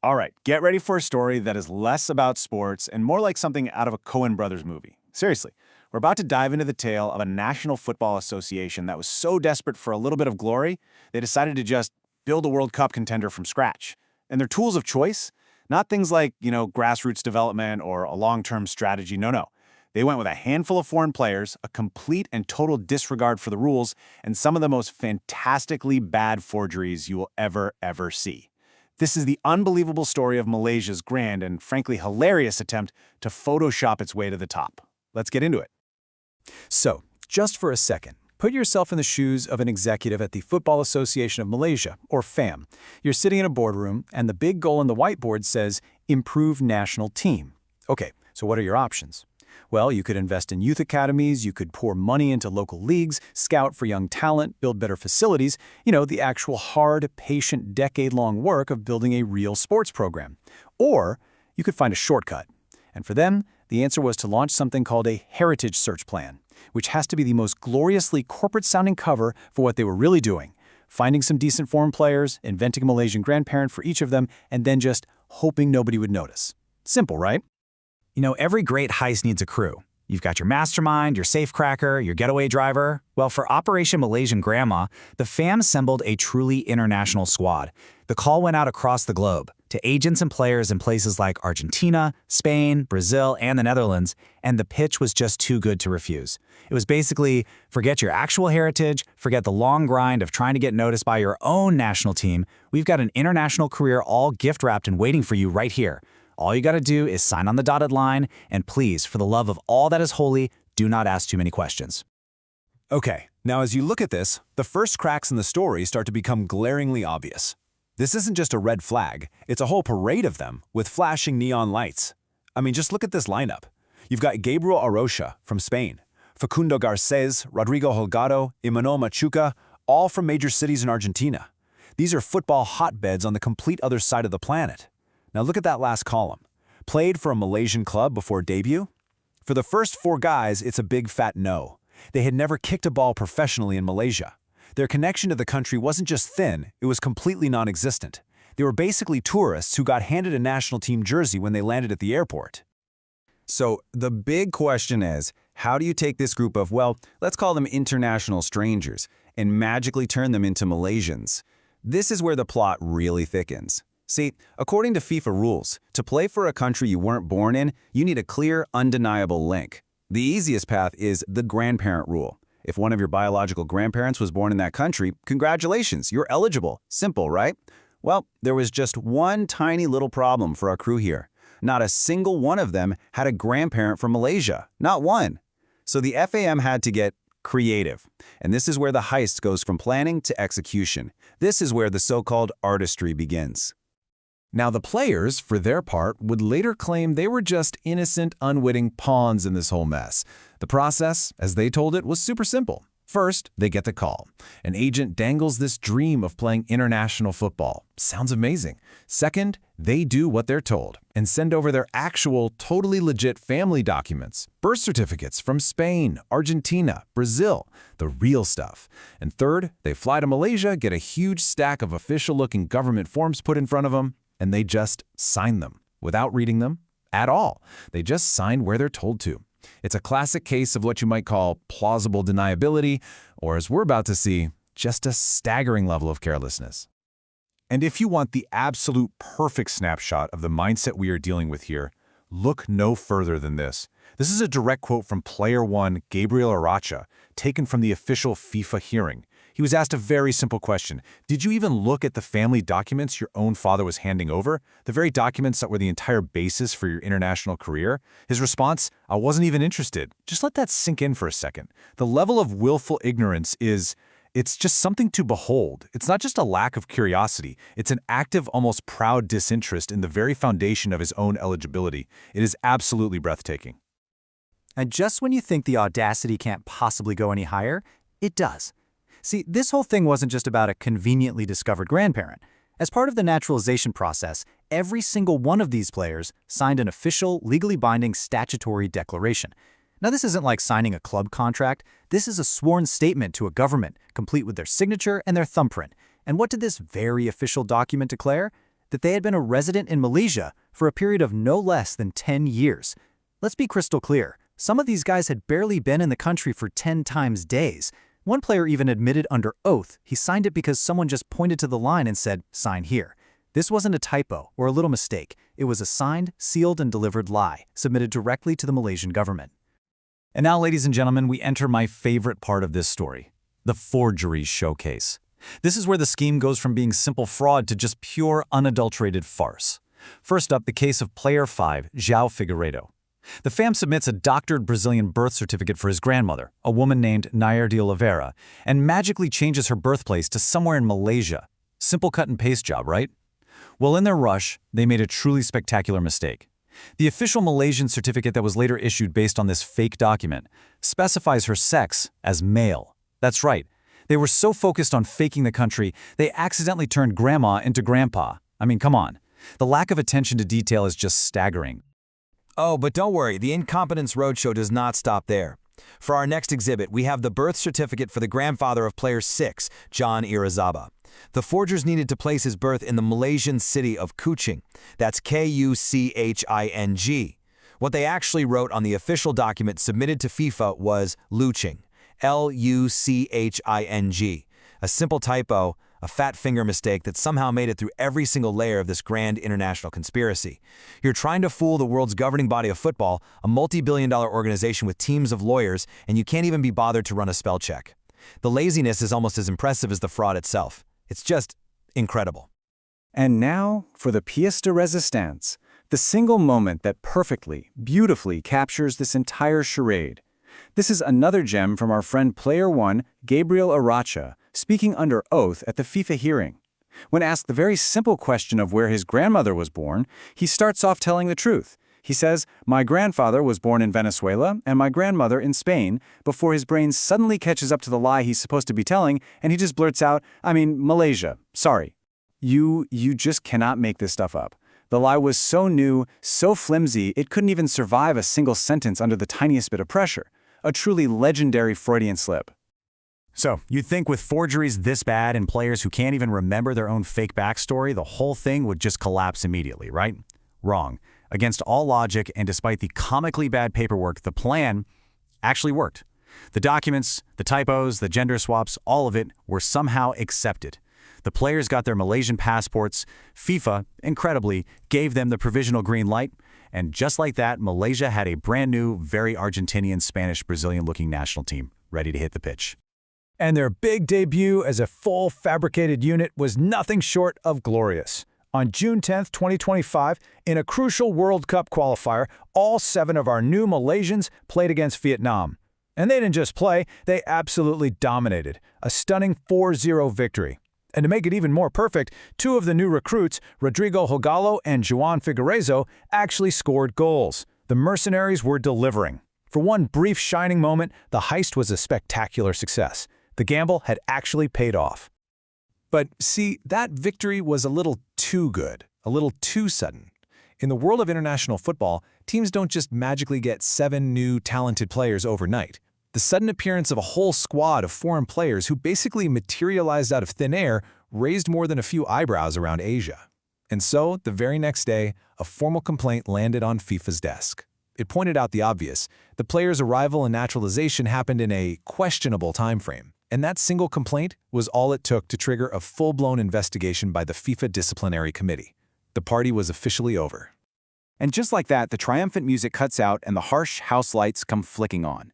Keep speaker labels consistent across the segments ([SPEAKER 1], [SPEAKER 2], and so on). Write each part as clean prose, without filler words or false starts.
[SPEAKER 1] All right, get ready for a story that is less about sports and more like something out of a Coen Brothers movie. Seriously, we're about to dive into the tale of a National Football Association that was so desperate for a little bit of glory, they decided to just build a World Cup contender from scratch. And their tools of choice? Not things like, grassroots development or a long-term strategy. No, no. They went with a handful of foreign players, a complete and total disregard for the rules, and some of the most fantastically bad forgeries you will ever see. This is the unbelievable story of Malaysia's grand and frankly hilarious attempt to Photoshop its way to the top. Let's get into it.
[SPEAKER 2] So, just for a second, put yourself in the shoes of an executive at the Football Association of Malaysia, or FAM. You're sitting in a boardroom, and the big goal on the whiteboard says, Improve National Team. Okay, so what are your options? Well, you could invest in youth academies, you could pour money into local leagues, scout for young talent, build better facilities, the actual hard, patient, decade-long work of building a real sports program. Or you could find a shortcut. And for them, the answer was to launch something called a heritage search plan, which has to be the most gloriously corporate-sounding cover for what they were really doing. Finding some decent foreign players, inventing a Malaysian grandparent for each of them, and then just hoping nobody would notice. Simple, right?
[SPEAKER 3] Every great heist needs a crew. You've got your mastermind, your safecracker, your getaway driver. Well, for Operation Malaysian Grandma, the fam assembled a truly international squad. The call went out across the globe to agents and players in places like Argentina, Spain, Brazil, and the Netherlands, and the pitch was just too good to refuse. It was basically, forget your actual heritage, forget the long grind of trying to get noticed by your own national team. We've got an international career all gift-wrapped and waiting for you right here. All you gotta do is sign on the dotted line, and please, for the love of all that is holy, do not ask too many questions.
[SPEAKER 4] Okay, now as you look at this, the first cracks in the story start to become glaringly obvious. This isn't just a red flag, it's a whole parade of them, with flashing neon lights. I mean, just look at this lineup. You've got Gabriel Arocha from Spain, Facundo Garcés, Rodrigo Holgado, Imanol Machuca, all from major cities in Argentina. These are football hotbeds on the complete other side of the planet. Now look at that last column. Played for a Malaysian club before debut? For the first four guys, it's a big fat no. They had never kicked a ball professionally in Malaysia. Their connection to the country wasn't just thin, it was completely non-existent. They were basically tourists who got handed a national team jersey when they landed at the airport.
[SPEAKER 5] So the big question is, how do you take this group of, let's call them international strangers, and magically turn them into Malaysians? This is where the plot really thickens. See, according to FIFA rules, to play for a country you weren't born in, you need a clear, undeniable link. The easiest path is the grandparent rule. If one of your biological grandparents was born in that country, congratulations, you're eligible. Simple, right? Well, there was just one tiny little problem for our crew here. Not a single one of them had a grandparent from Malaysia. Not one. So the FAM had to get creative. And this is where the heist goes from planning to execution. This is where the so-called artistry begins.
[SPEAKER 2] Now, the players, for their part, would later claim they were just innocent, unwitting pawns in this whole mess. The process, as they told it, was super simple. First, they get the call. An agent dangles this dream of playing international football. Sounds amazing. Second, they do what they're told and send over their actual, totally legit family documents, birth certificates from Spain, Argentina, Brazil, the real stuff. And third, they fly to Malaysia, get a huge stack of official-looking government forms put in front of them, and they just sign them without reading them at all. They just sign where they're told to. It's a classic case of what you might call plausible deniability, or as we're about to see, just a staggering level of carelessness.
[SPEAKER 1] And if you want the absolute perfect snapshot of the mindset we are dealing with here, look no further than this. This is a direct quote from Player 1, Gabriel Arocha, taken from the official FIFA hearing. He was asked a very simple question. Did you even look at the family documents your own father was handing over? The very documents that were the entire basis for your international career? His response, I wasn't even interested. Just let that sink in for a second. The level of willful ignorance it's just something to behold. It's not just a lack of curiosity. It's an active, almost proud disinterest in the very foundation of his own eligibility. It is absolutely breathtaking.
[SPEAKER 3] And just when you think the audacity can't possibly go any higher, it does. See, this whole thing wasn't just about a conveniently discovered grandparent. As part of the naturalization process, every single one of these players signed an official, legally binding statutory declaration. Now, this isn't like signing a club contract. This is a sworn statement to a government, complete with their signature and their thumbprint. And what did this very official document declare? that they had been a resident in Malaysia for a period of no less than 10 years. Let's be crystal clear. Some of these guys had barely been in the country for 10 times days. One player even admitted under oath he signed it because someone just pointed to the line and said, "Sign here." This wasn't a typo or a little mistake. It was a signed, sealed, and delivered lie, submitted directly to the Malaysian government.
[SPEAKER 1] And now, ladies and gentlemen, we enter my favorite part of this story, the forgeries showcase. This is where the scheme goes from being simple fraud to just pure, unadulterated farce. First up, the case of Player 5, João Figueiredo. The fam submits a doctored Brazilian birth certificate for his grandmother, a woman named Nair de Oliveira, and magically changes her birthplace to somewhere in Malaysia. Simple cut and paste job, right? Well, in their rush, they made a truly spectacular mistake. The official Malaysian certificate that was later issued based on this fake document specifies her sex as male. That's right. They were so focused on faking the country, they accidentally turned grandma into grandpa. I mean, come on. The lack of attention to detail is just staggering.
[SPEAKER 6] Oh, but don't worry, the Incompetence Roadshow does not stop there. For our next exhibit, we have the birth certificate for the grandfather of Player 6, John Irizaba. The forgers needed to place his birth in the Malaysian city of Kuching. That's Kuching. What they actually wrote on the official document submitted to FIFA was Luching, Luching. A simple typo, a fat finger mistake that somehow made it through every single layer of this grand international conspiracy. You're trying to fool the world's governing body of football, a multi-billion-dollar organization with teams of lawyers, and you can't even be bothered to run a spell check. The laziness is almost as impressive as the fraud itself. It's just incredible.
[SPEAKER 2] And now for the pièce de résistance, the single moment that perfectly, beautifully captures this entire charade. This is another gem from our friend Player 1, Gabriel Aracha, speaking under oath at the FIFA hearing. When asked the very simple question of where his grandmother was born, he starts off telling the truth. He says, "My grandfather was born in Venezuela and my grandmother in Spain," before his brain suddenly catches up to the lie he's supposed to be telling, and he just blurts out, Malaysia, sorry. You just cannot make this stuff up. The lie was so new, so flimsy, it couldn't even survive a single sentence under the tiniest bit of pressure. A truly legendary Freudian slip.
[SPEAKER 3] So, you'd think with forgeries this bad and players who can't even remember their own fake backstory, the whole thing would just collapse immediately, right? Wrong. Against all logic and despite the comically bad paperwork, the plan actually worked. The documents, the typos, the gender swaps, all of it were somehow accepted. The players got their Malaysian passports. FIFA, incredibly, gave them the provisional green light. And just like that, Malaysia had a brand new, very Argentinian, Spanish, Brazilian-looking national team ready to hit the pitch.
[SPEAKER 1] And their big debut as a full fabricated unit was nothing short of glorious. On June 10, 2025, in a crucial World Cup qualifier, all 7 of our new Malaysians played against Vietnam. And they didn't just play, they absolutely dominated. A stunning 4-0 victory. And to make it even more perfect, 2 of the new recruits, Rodrigo Hogalo and João Figueiredo, actually scored goals. The mercenaries were delivering. For one brief shining moment, the heist was a spectacular success. The gamble had actually paid off. But see, that victory was a little too good, a little too sudden. In the world of international football, teams don't just magically get 7 new talented players overnight. The sudden appearance of a whole squad of foreign players who basically materialized out of thin air raised more than a few eyebrows around Asia. And so, the very next day, a formal complaint landed on FIFA's desk. It pointed out the obvious. The players' arrival and naturalization happened in a questionable time frame. And that single complaint was all it took to trigger a full-blown investigation by the FIFA Disciplinary Committee. The party was officially over.
[SPEAKER 2] And just like that, the triumphant music cuts out and the harsh house lights come flicking on.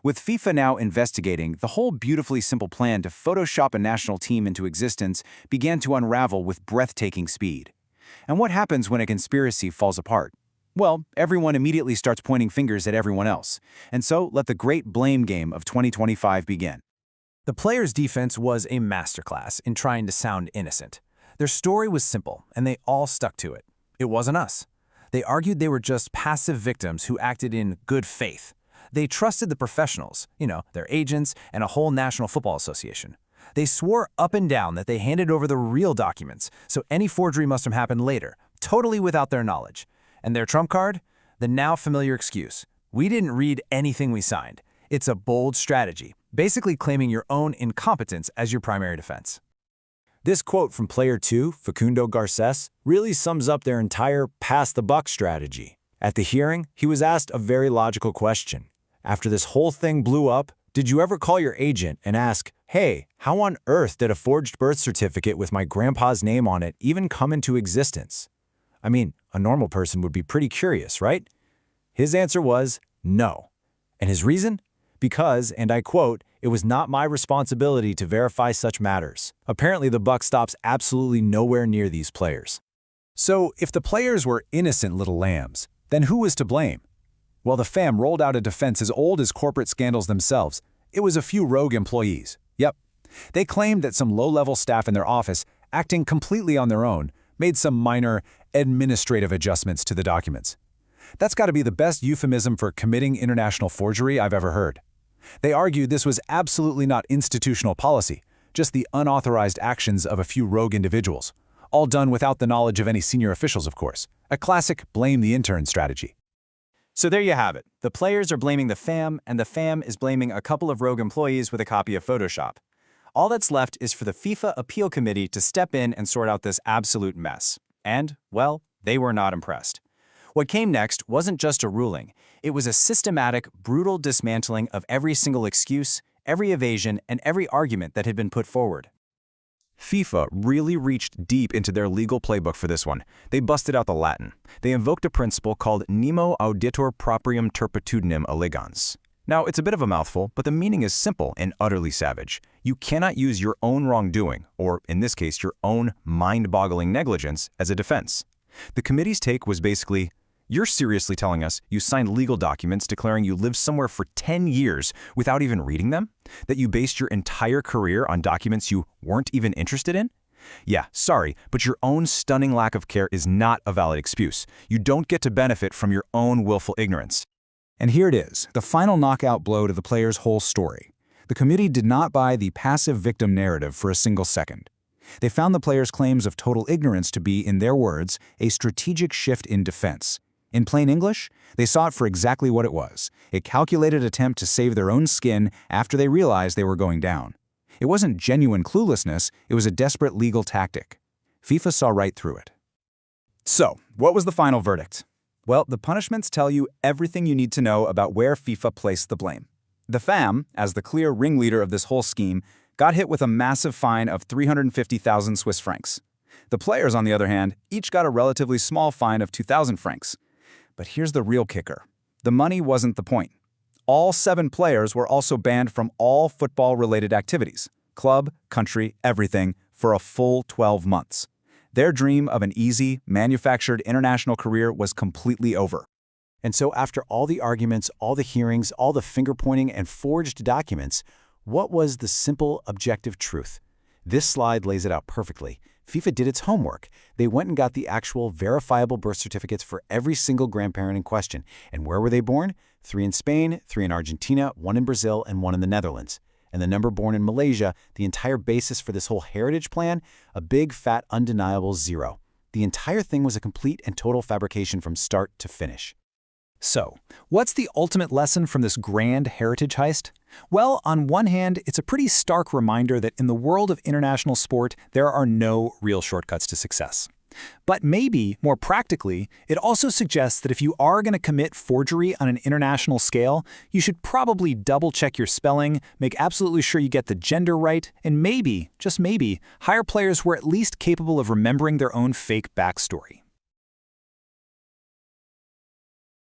[SPEAKER 2] With FIFA now investigating, the whole beautifully simple plan to Photoshop a national team into existence began to unravel with breathtaking speed. And what happens when a conspiracy falls apart? Well, everyone immediately starts pointing fingers at everyone else. And so let the great blame game of 2025 begin.
[SPEAKER 3] The players' defense was a masterclass in trying to sound innocent. Their story was simple, and they all stuck to it. It wasn't us. They argued they were just passive victims who acted in good faith. They trusted the professionals, their agents, and a whole National Football Association. They swore up and down that they handed over the real documents, so any forgery must have happened later, totally without their knowledge. And their trump card? The now familiar excuse. We didn't read anything we signed. It's a bold strategy, basically claiming your own incompetence as your primary defense. This quote from player 2, Facundo Garces, really sums up their entire pass-the-buck strategy. At the hearing, he was asked a very logical question. After this whole thing blew up, did you ever call your agent and ask, "Hey, how on earth did a forged birth certificate with my grandpa's name on it even come into existence?" I mean, a normal person would be pretty curious, right? His answer was no. And his reason? Because, and I quote, "It was not my responsibility to verify such matters." Apparently, the buck stops absolutely nowhere near these players.
[SPEAKER 4] So, if the players were innocent little lambs, then who was to blame? Well, the fam rolled out a defense as old as corporate scandals themselves. It was a few rogue employees. Yep. They claimed that some low-level staff in their office, acting completely on their own, made some minor administrative adjustments to the documents. That's got to be the best euphemism for committing international forgery I've ever heard. They argued this was absolutely not institutional policy, just the unauthorized actions of a few rogue individuals, all done without the knowledge of any senior officials, of course. A classic blame the intern strategy.
[SPEAKER 3] So there you have it. The players are blaming the fam, and the fam is blaming a couple of rogue employees with a copy of Photoshop. All that's left is for the FIFA Appeal Committee to step in and sort out this absolute mess. And, well, they were not impressed. What came next wasn't just a ruling. It was a systematic, brutal dismantling of every single excuse, every evasion, and every argument that had been put forward.
[SPEAKER 6] FIFA really reached deep into their legal playbook for this one. They busted out the Latin. They invoked a principle called nemo auditor proprium turpitudinem allegans. Now, it's a bit of a mouthful, but the meaning is simple and utterly savage. You cannot use your own wrongdoing, or in this case, your own mind-boggling negligence, as a defense. The committee's take was basically, you're seriously telling us you signed legal documents declaring you lived somewhere for 10 years without even reading them? That you based your entire career on documents you weren't even interested in? Yeah, sorry, but your own stunning lack of care is not a valid excuse. You don't get to benefit from your own willful ignorance.
[SPEAKER 2] And here it is, the final knockout blow to the players' whole story. The committee did not buy the passive victim narrative for a single second. They found the players' claims of total ignorance to be, in their words, a strategic shift in defense. In plain English, they saw it for exactly what it was, a calculated attempt to save their own skin after they realized they were going down. It wasn't genuine cluelessness, it was a desperate legal tactic. FIFA saw right through it.
[SPEAKER 3] So, what was the final verdict? Well, the punishments tell you everything you need to know about where FIFA placed the blame. The FAM, as the clear ringleader of this whole scheme, got hit with a massive fine of 350,000 Swiss francs. The players, on the other hand, each got a relatively small fine of 2,000 francs. But here's the real kicker. The money wasn't the point. All 7 players were also banned from all football-related activities, club, country, everything, for a full 12 months. Their dream of an easy, manufactured international career was completely over. And so after all the arguments, all the hearings, all the finger-pointing and forged documents, what was the simple, objective truth? This slide lays it out perfectly. FIFA did its homework. They went and got the actual verifiable birth certificates for every single grandparent in question. And where were they born? 3 in Spain, 3 in Argentina, 1 in Brazil, and 1 in the Netherlands. And the number born in Malaysia, the entire basis for this whole heritage plan, a big, fat, undeniable 0. The entire thing was a complete and total fabrication from start to finish.
[SPEAKER 2] So, what's the ultimate lesson from this grand heritage heist? Well, on one hand, it's a pretty stark reminder that in the world of international sport, there are no real shortcuts to success. But maybe, more practically, it also suggests that if you are going to commit forgery on an international scale, you should probably double-check your spelling, make absolutely sure you get the gender right, and maybe, just maybe, hire players who are at least capable of remembering their own fake backstory.